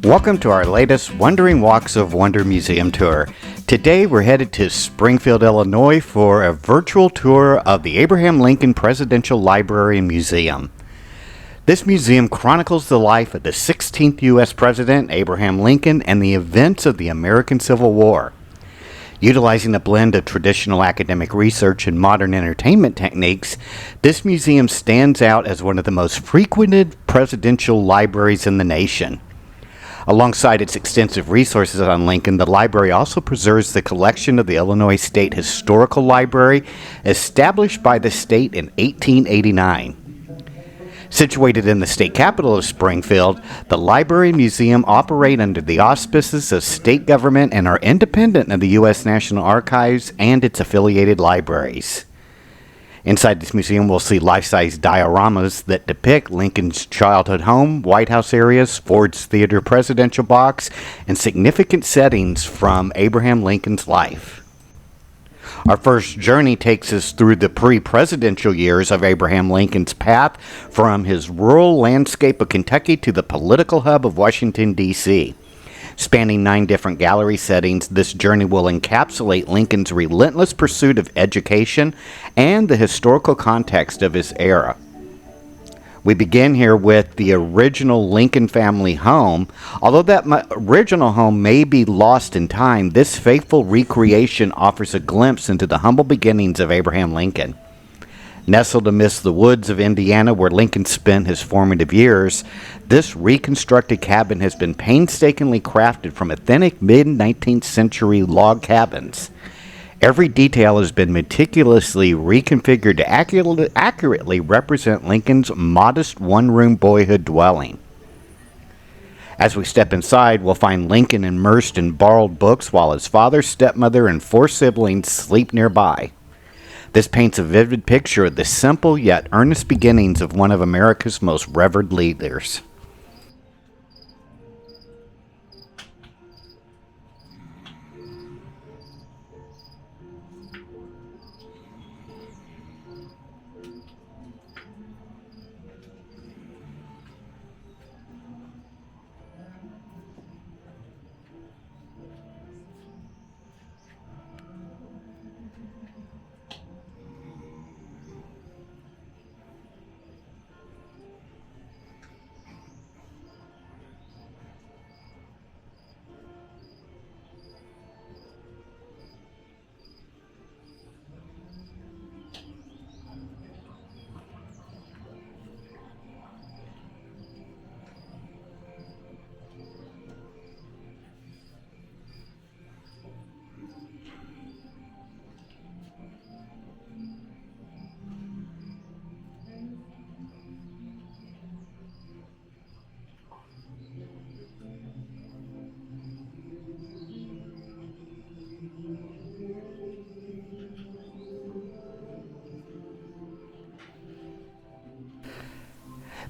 Welcome to our latest Wandering Walks of Wonder Museum tour. Today we're headed to Springfield, Illinois for a virtual tour of the Abraham Lincoln Presidential Library and Museum. This museum chronicles the life of the 16th U.S. President, Abraham Lincoln, and the events of the American Civil War. Utilizing a blend of traditional academic research and modern entertainment techniques, this museum stands out as one of the most frequented presidential libraries in the nation. Alongside its extensive resources on Lincoln, the library also preserves the collection of the Illinois State Historical Library, established by the state in 1889. Situated in the state capital of Springfield, the library and museum operate under the auspices of state government and are independent of the U.S. National Archives and its affiliated libraries. Inside this museum, we'll see life-size dioramas that depict Lincoln's childhood home, White House areas, Ford's Theater presidential box, and significant settings from Abraham Lincoln's life. Our first journey takes us through the pre-presidential years of Abraham Lincoln's path from his rural landscape of Kentucky to the political hub of Washington, D.C. Spanning 9 different gallery settings, this journey will encapsulate Lincoln's relentless pursuit of education and the historical context of his era. We begin here with the original Lincoln family home. Although that original home may be lost in time, this faithful recreation offers a glimpse into the humble beginnings of Abraham Lincoln. Nestled amidst the woods of Indiana where Lincoln spent his formative years, this reconstructed cabin has been painstakingly crafted from authentic mid-19th century log cabins. Every detail has been meticulously reconfigured to accurately represent Lincoln's modest one-room boyhood dwelling. As we step inside, we'll find Lincoln immersed in borrowed books while his father, stepmother, and 4 siblings sleep nearby. This paints a vivid picture of the simple yet earnest beginnings of one of America's most revered leaders.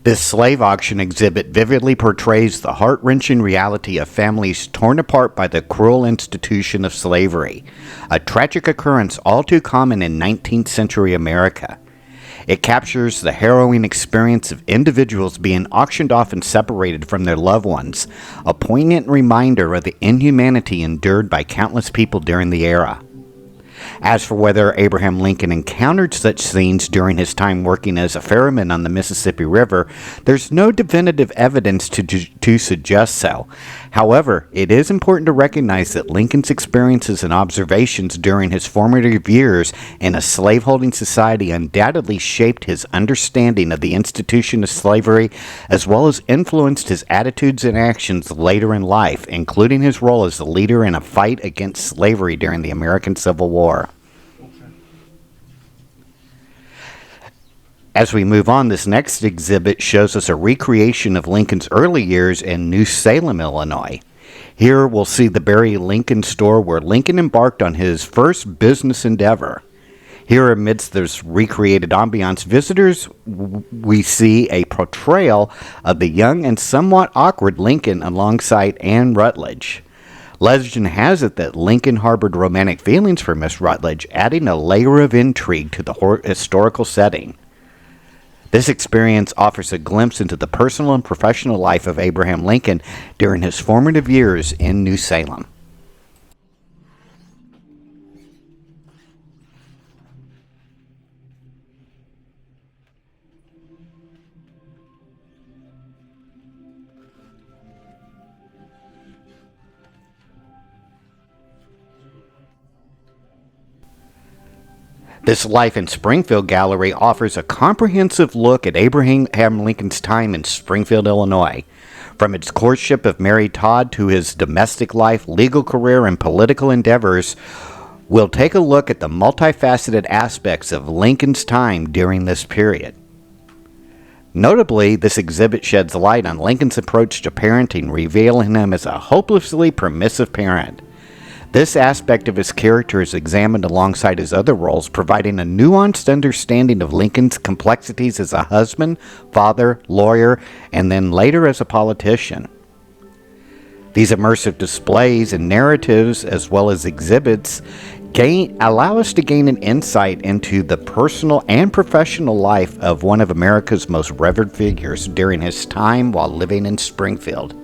This slave auction exhibit vividly portrays the heart-wrenching reality of families torn apart by the cruel institution of slavery, a tragic occurrence all too common in 19th century America. It captures the harrowing experience of individuals being auctioned off and separated from their loved ones, a poignant reminder of the inhumanity endured by countless people during the era. As for whether Abraham Lincoln encountered such scenes during his time working as a ferryman on the Mississippi River, there's no definitive evidence to suggest so. However, it is important to recognize that Lincoln's experiences and observations during his formative years in a slaveholding society undoubtedly shaped his understanding of the institution of slavery, as well as influenced his attitudes and actions later in life, including his role as the leader in a fight against slavery during the American Civil War. As we move on, this next exhibit shows us a recreation of Lincoln's early years in New Salem, Illinois. Here we'll see the Barry Lincoln store where Lincoln embarked on his first business endeavor. Here amidst this recreated ambiance, visitors we see a portrayal of the young and somewhat awkward Lincoln alongside Anne Rutledge. Legend has it that Lincoln harbored romantic feelings for Miss Rutledge, adding a layer of intrigue to the historical setting. This experience offers a glimpse into the personal and professional life of Abraham Lincoln during his formative years in New Salem. This Life in Springfield gallery offers a comprehensive look at Abraham Lincoln's time in Springfield, Illinois. From its courtship of Mary Todd to his domestic life, legal career, and political endeavors, we'll take a look at the multifaceted aspects of Lincoln's time during this period. Notably, this exhibit sheds light on Lincoln's approach to parenting, revealing him as a hopelessly permissive parent. This aspect of his character is examined alongside his other roles, providing a nuanced understanding of Lincoln's complexities as a husband, father, lawyer, and then later as a politician. These immersive displays and narratives, as well as exhibits, allow us to gain an insight into the personal and professional life of one of America's most revered figures during his time while living in Springfield.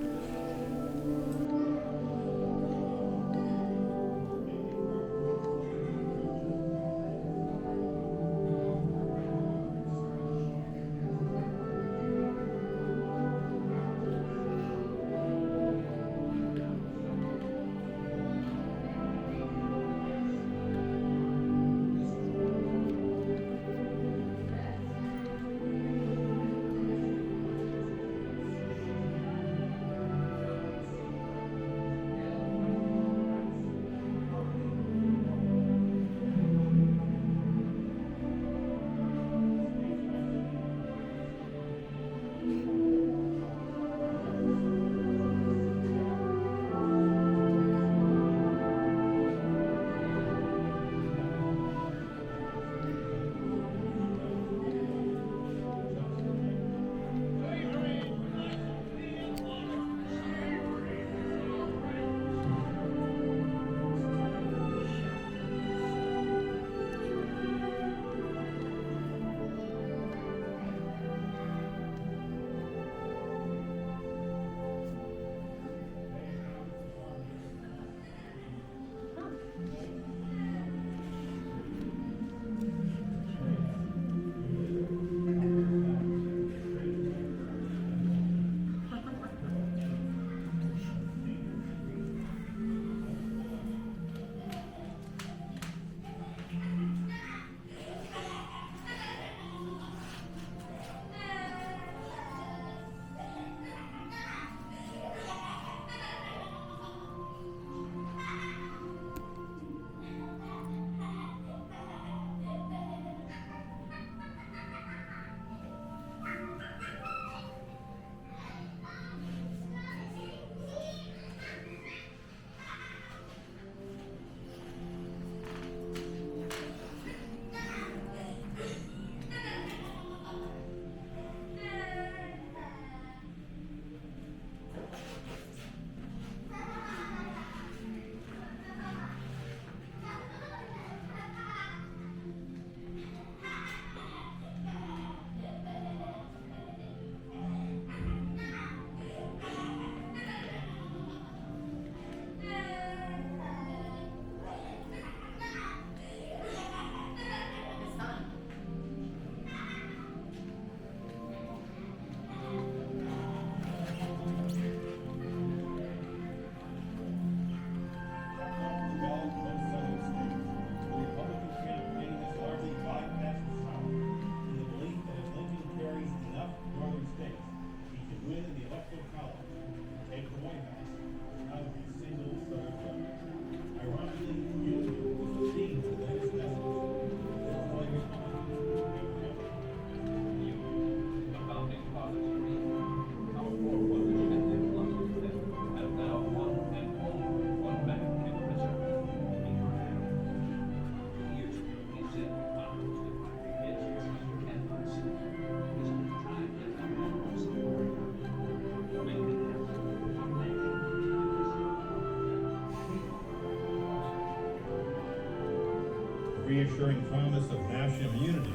Reassuring promise of national unity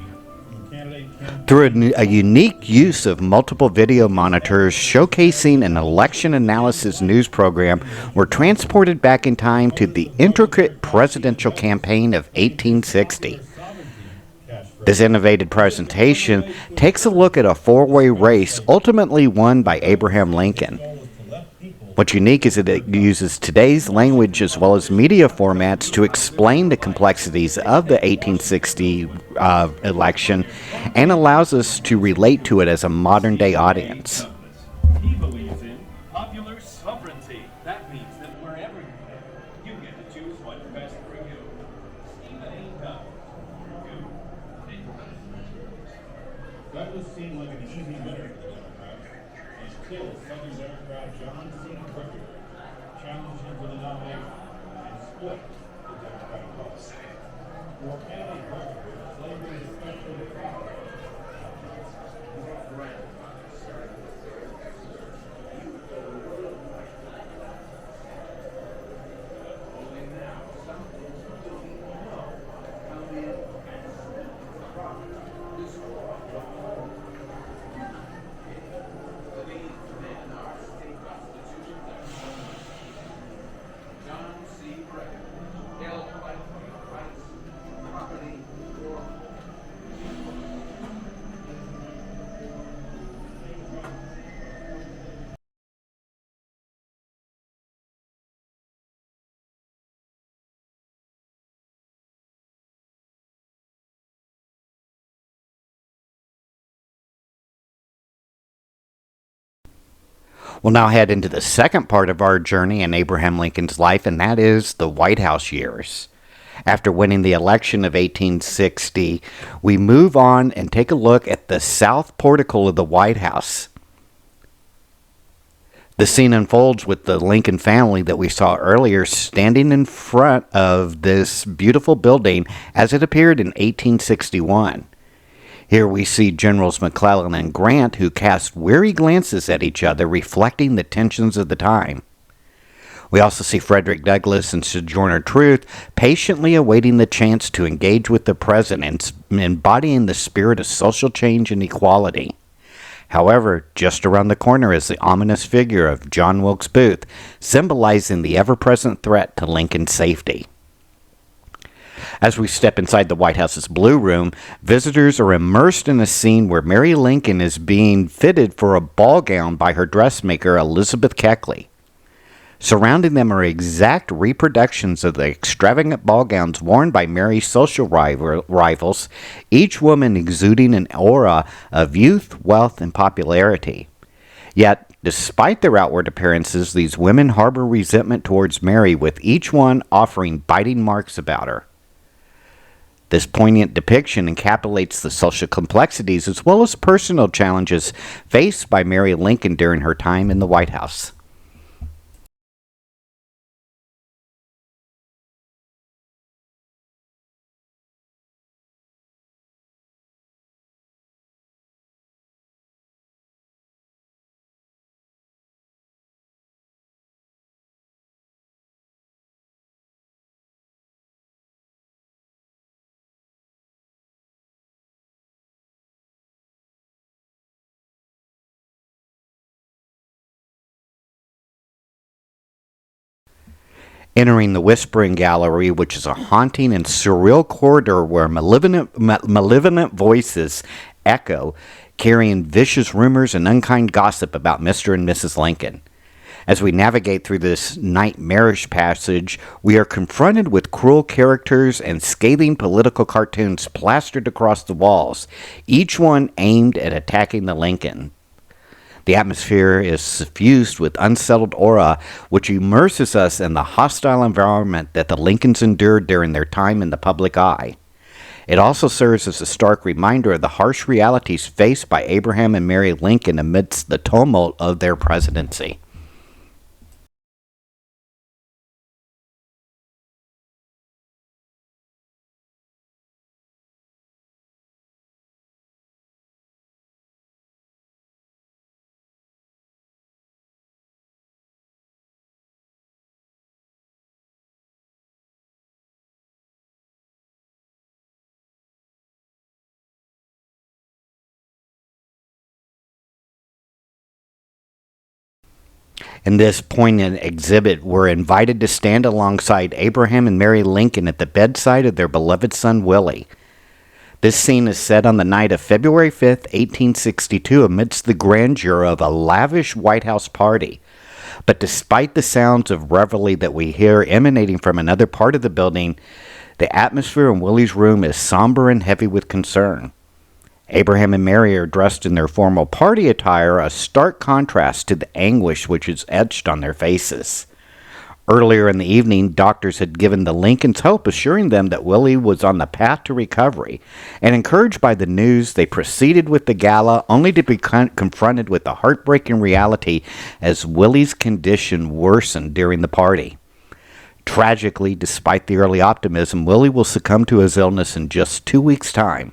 from the Through a unique use of multiple video monitors showcasing an election analysis news program, we're transported back in time to the intricate presidential campaign of 1860. This innovative presentation takes a look at a four-way race ultimately won by Abraham Lincoln. What's unique is that it uses today's language as well as media formats to explain the complexities of the 1860 election and allows us to relate to it as a modern day audience. He believes in popular sovereignty. That means that wherever you live, you get to choose what's best for you. Stephen A. Douglas. Douglas seemed like an easy winner for the Democrats, until Southern Democrat John C. challenged him for the nomination and split the Democratic caucus. For candidate Breckenridge, slavery is especially a problem. We'll now head into the second part of our journey in Abraham Lincoln's life, and that is the White House years. After winning the election of 1860, we move on and take a look at the south portico of the White House. The scene unfolds with the Lincoln family that we saw earlier standing in front of this beautiful building as it appeared in 1861. Here we see Generals McClellan and Grant who cast weary glances at each other, reflecting the tensions of the time. We also see Frederick Douglass and Sojourner Truth patiently awaiting the chance to engage with the president, embodying the spirit of social change and equality. However, just around the corner is the ominous figure of John Wilkes Booth, symbolizing the ever-present threat to Lincoln's safety. As we step inside the White House's Blue Room, visitors are immersed in a scene where Mary Lincoln is being fitted for a ball gown by her dressmaker, Elizabeth Keckley. Surrounding them are exact reproductions of the extravagant ball gowns worn by Mary's social rivals, each woman exuding an aura of youth, wealth, and popularity. Yet, despite their outward appearances, these women harbor resentment towards Mary, with each one offering biting marks about her. This poignant depiction encapsulates the social complexities as well as personal challenges faced by Mary Lincoln during her time in the White House. Entering the Whispering Gallery, which is a haunting and surreal corridor where malevolent voices echo, carrying vicious rumors and unkind gossip about Mr. and Mrs. Lincoln. As we navigate through this nightmarish passage, we are confronted with cruel characters and scathing political cartoons plastered across the walls, each one aimed at attacking the Lincoln. The atmosphere is suffused with unsettled aura, which immerses us in the hostile environment that the Lincolns endured during their time in the public eye. It also serves as a stark reminder of the harsh realities faced by Abraham and Mary Lincoln amidst the tumult of their presidency. In this poignant exhibit, we're invited to stand alongside Abraham and Mary Lincoln at the bedside of their beloved son, Willie. This scene is set on the night of February 5th, 1862, amidst the grandeur of a lavish White House party. But despite the sounds of revelry that we hear emanating from another part of the building, the atmosphere in Willie's room is somber and heavy with concern. Abraham and Mary are dressed in their formal party attire, a stark contrast to the anguish which is etched on their faces. Earlier in the evening, doctors had given the Lincolns hope, assuring them that Willie was on the path to recovery, and encouraged by the news, they proceeded with the gala, only to be confronted with the heartbreaking reality as Willie's condition worsened during the party. Tragically, despite the early optimism, Willie will succumb to his illness in just 2 weeks' time.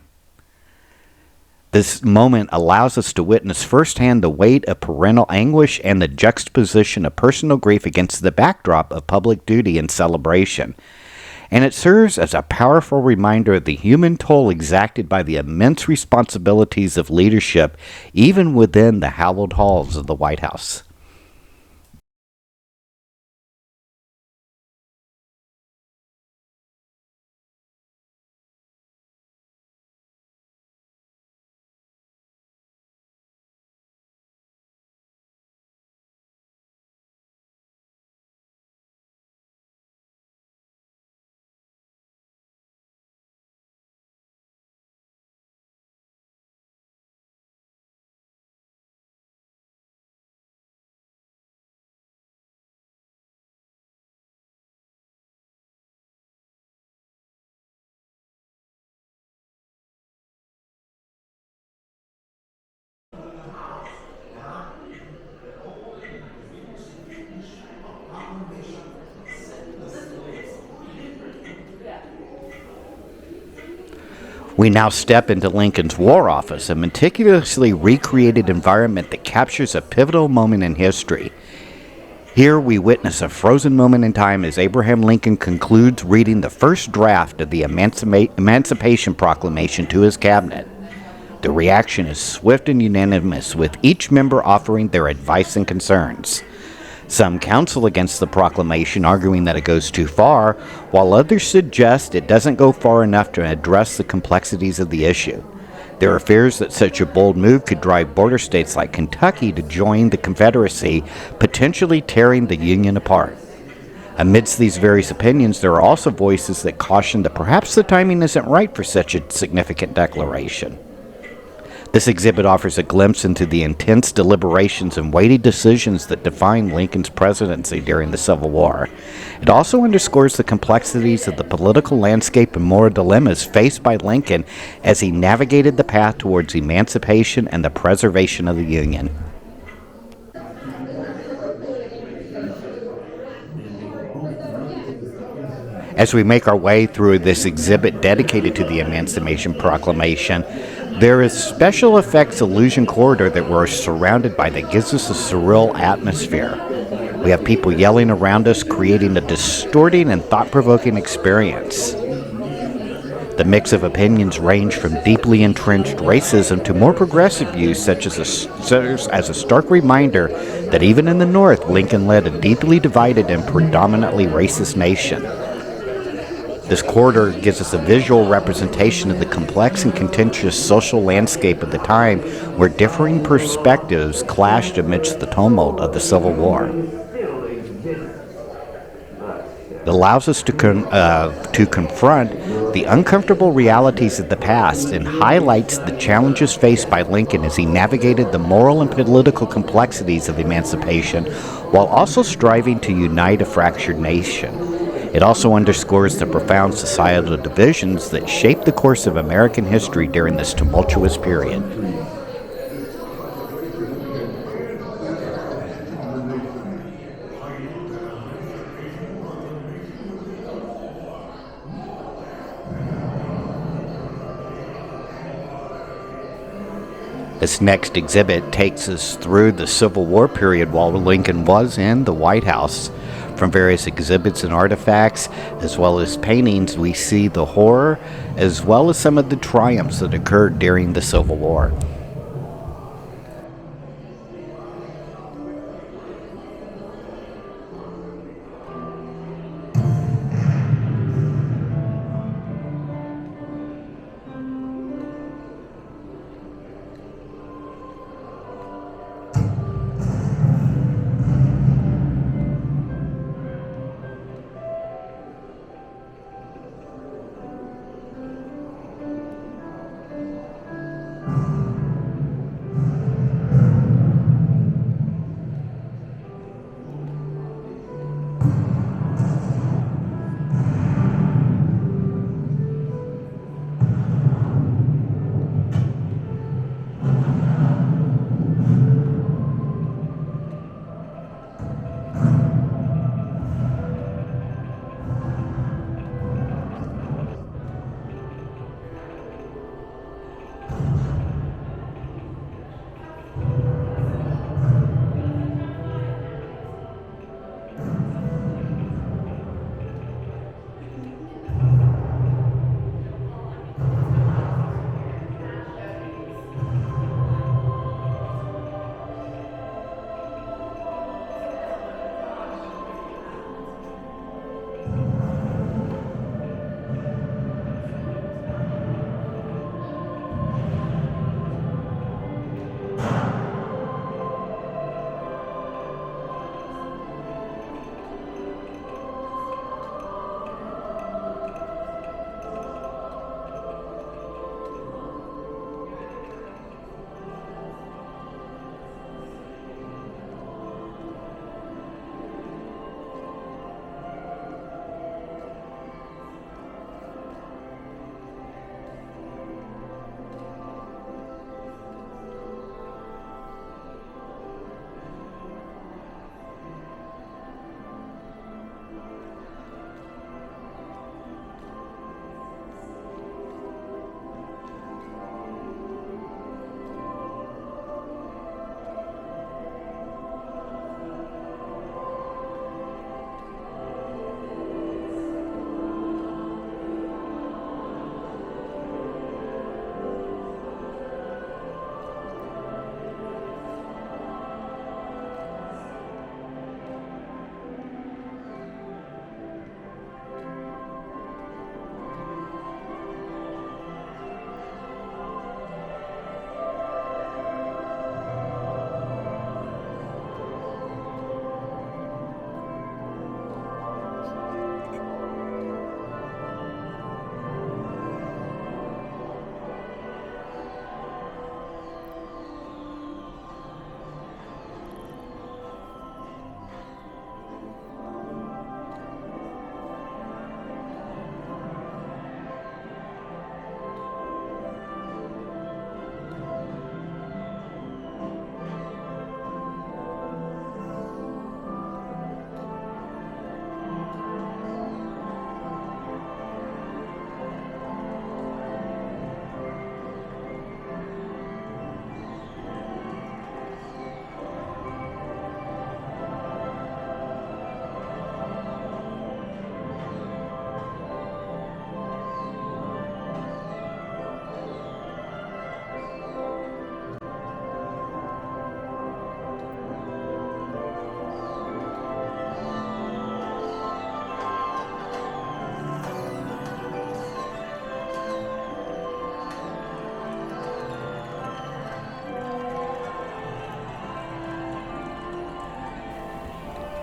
This moment allows us to witness firsthand the weight of parental anguish and the juxtaposition of personal grief against the backdrop of public duty and celebration. And it serves as a powerful reminder of the human toll exacted by the immense responsibilities of leadership, even within the hallowed halls of the White House. We now step into Lincoln's War Office, a meticulously recreated environment that captures a pivotal moment in history. Here we witness a frozen moment in time as Abraham Lincoln concludes reading the first draft of the Emancipation Proclamation to his cabinet. The reaction is swift and unanimous, with each member offering their advice and concerns. Some counsel against the proclamation, arguing that it goes too far, while others suggest it doesn't go far enough to address the complexities of the issue. There are fears that such a bold move could drive border states like Kentucky to join the Confederacy, potentially tearing the Union apart. Amidst these various opinions, there are also voices that caution that perhaps the timing isn't right for such a significant declaration. This exhibit offers a glimpse into the intense deliberations and weighty decisions that defined Lincoln's presidency during the Civil War. It also underscores the complexities of the political landscape and moral dilemmas faced by Lincoln as he navigated the path towards emancipation and the preservation of the Union. As we make our way through this exhibit dedicated to the Emancipation Proclamation, there is special effects illusion corridor that we're surrounded by that gives us a surreal atmosphere. We have people yelling around us, creating a distorting and thought-provoking experience. The mix of opinions range from deeply entrenched racism to more progressive views, such as serves as a stark reminder that even in the North, Lincoln led a deeply divided and predominantly racist nation. This corridor gives us a visual representation of the complex and contentious social landscape of the time, where differing perspectives clashed amidst the tumult of the Civil War. It allows us to confront the uncomfortable realities of the past and highlights the challenges faced by Lincoln as he navigated the moral and political complexities of emancipation, while also striving to unite a fractured nation. It also underscores the profound societal divisions that shaped the course of American history during this tumultuous period. This next exhibit takes us through the Civil War period while Lincoln was in the White House. From various exhibits and artifacts, as well as paintings, we see the horror, as well as some of the triumphs that occurred during the Civil War.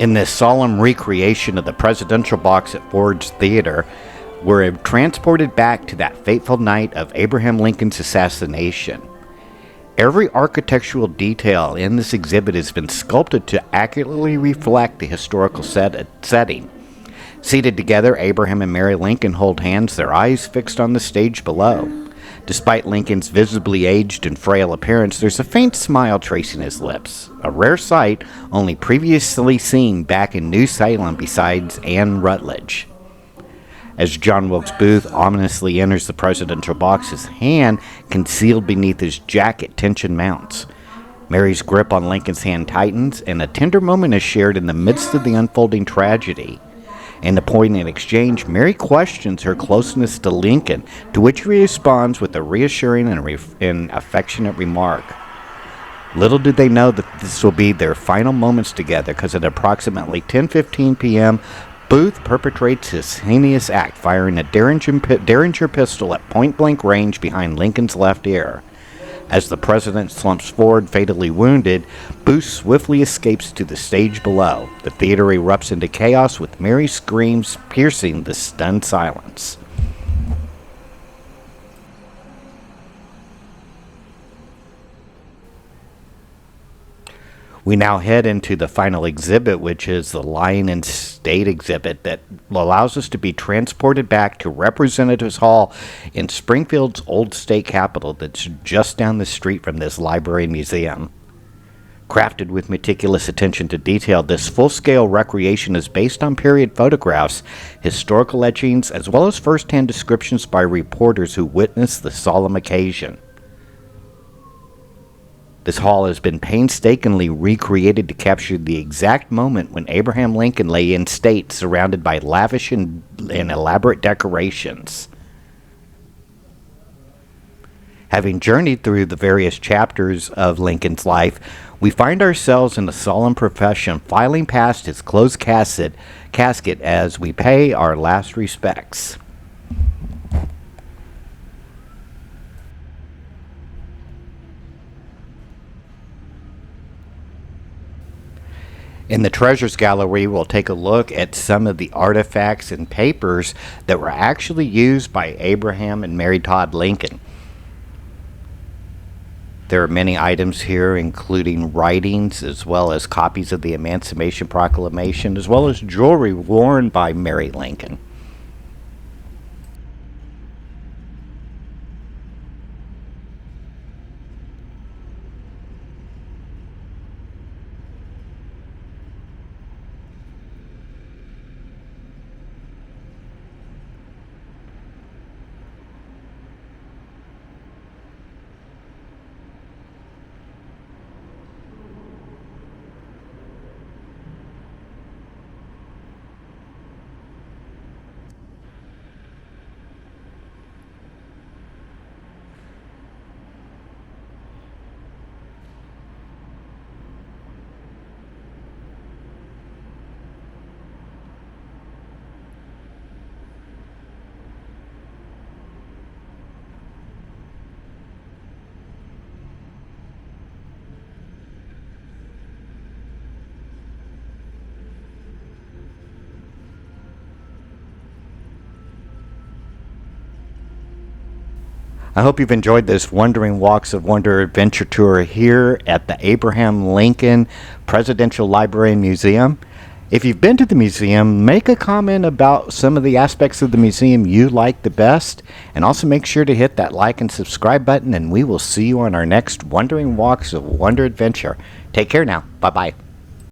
In this solemn recreation of the presidential box at Ford's Theater, we're transported back to that fateful night of Abraham Lincoln's assassination. Every architectural detail in this exhibit has been sculpted to accurately reflect the historical setting. Seated together, Abraham and Mary Lincoln hold hands, their eyes fixed on the stage below. Despite Lincoln's visibly aged and frail appearance, there's a faint smile tracing his lips, a rare sight only previously seen back in New Salem besides Anne Rutledge. As John Wilkes Booth ominously enters the presidential box, his hand concealed beneath his jacket tension mounts. Mary's grip on Lincoln's hand tightens, and a tender moment is shared in the midst of the unfolding tragedy. In the poignant exchange, Mary questions her closeness to Lincoln, to which he responds with a reassuring and affectionate remark. Little do they know that this will be their final moments together, because at approximately 10:15 p.m., Booth perpetrates his heinous act, firing a Derringer pistol at point-blank range behind Lincoln's left ear. As the president slumps forward, fatally wounded, Booth swiftly escapes to the stage below. The theater erupts into chaos, with Mary's screams piercing the stunned silence. We now head into the final exhibit, which is the Lying in State exhibit that allows us to be transported back to Representatives Hall in Springfield's old state capitol that's just down the street from this library and museum. Crafted with meticulous attention to detail, this full-scale recreation is based on period photographs, historical etchings, as well as first-hand descriptions by reporters who witnessed the solemn occasion. This hall has been painstakingly recreated to capture the exact moment when Abraham Lincoln lay in state, surrounded by lavish and elaborate decorations. Having journeyed through the various chapters of Lincoln's life, we find ourselves in a solemn procession filing past his closed casket as we pay our last respects. In the Treasures Gallery, we'll take a look at some of the artifacts and papers that were actually used by Abraham and Mary Todd Lincoln. There are many items here, including writings, as well as copies of the Emancipation Proclamation, as well as jewelry worn by Mary Lincoln. I hope you've enjoyed this Wandering Walks of Wonder adventure tour here at the Abraham Lincoln Presidential Library and Museum. If you've been to the museum, make a comment about some of the aspects of the museum you like the best, and also make sure to hit that like and subscribe button, and we will see you on our next Wandering Walks of Wonder adventure. Take care now. Bye-bye.